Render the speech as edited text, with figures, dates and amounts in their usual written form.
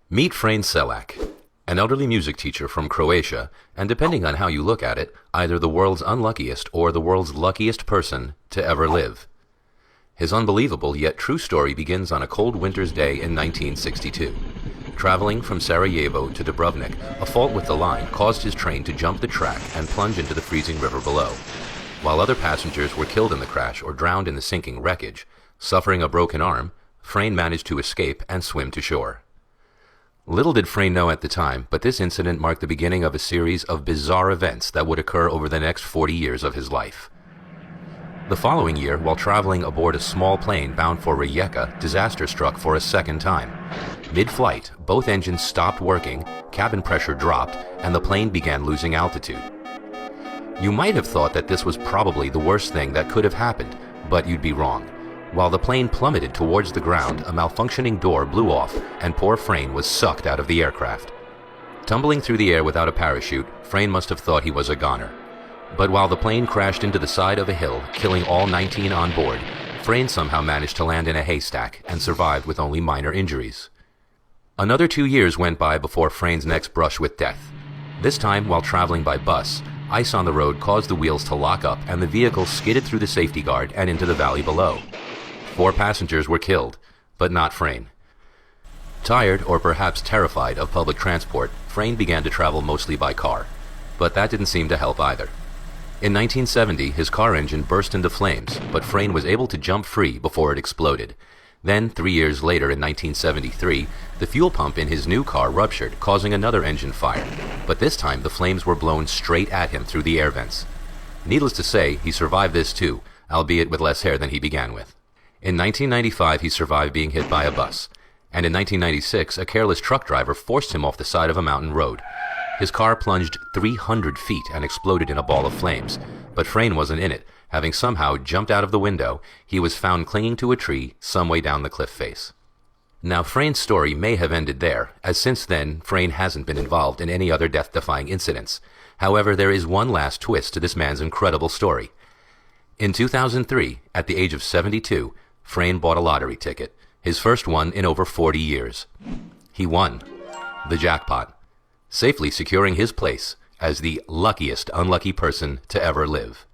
Meet Frane Selak, an elderly music teacher from Croatia, and depending on how you look at it, either the world's unluckiest or the world's luckiest person to ever live. His unbelievable yet true story begins on a cold winter's day in 1962. Traveling from Sarajevo to Dubrovnik, a fault with the line caused his train to jump the track and plunge into the freezing river below. While other passengers were killed in the crash or drowned in the sinking wreckage, suffering a broken arm, Frane managed to escape and swim to shore. Little did Frane know at the time, but this incident marked the beginning of a series of bizarre events that would occur over the next 40 years of his life. The following year, while traveling aboard a small plane bound for Rijeka, disaster struck for a second time. Mid-flight, both engines stopped working, cabin pressure dropped, and the plane began losing altitude. You might have thought that this was probably the worst thing that could have happened, but you'd be wrong. While the plane plummeted towards the ground, a malfunctioning door blew off, and poor Frane was sucked out of the aircraft. Tumbling through the air without a parachute, Frane must have thought he was a goner. But while the plane crashed into the side of a hill, killing all 19 on board, Frane somehow managed to land in a haystack and survived with only minor injuries. Another 2 years went by before Frane's next brush with death. This time, while traveling by bus, ice on the road caused the wheels to lock up and the vehicle skidded through the safety guard and into the valley below. 4 passengers were killed, but not Frane. Tired, or perhaps terrified, of public transport, Frane began to travel mostly by car, but that didn't seem to help either. In 1970, his car engine burst into flames, but Frane was able to jump free before it exploded. Then, 3 years later in 1973, the fuel pump in his new car ruptured, causing another engine fire, but this time the flames were blown straight at him through the air vents. Needless to say, he survived this too, albeit with less hair than he began with. In 1995, he survived being hit by a bus, and in 1996, a careless truck driver forced him off the side of a mountain road. His car plunged 300 feet and exploded in a ball of flames, but Frane wasn't in it. Having somehow jumped out of the window, he was found clinging to a tree some way down the cliff face. Now, Frane's story may have ended there, as since then, Frane hasn't been involved in any other death-defying incidents. However, there is one last twist to this man's incredible story. In 2003, at the age of 72, Frane bought a lottery ticket, his first one in over 40 years. He won the jackpot, safely securing his place as the luckiest unlucky person to ever live.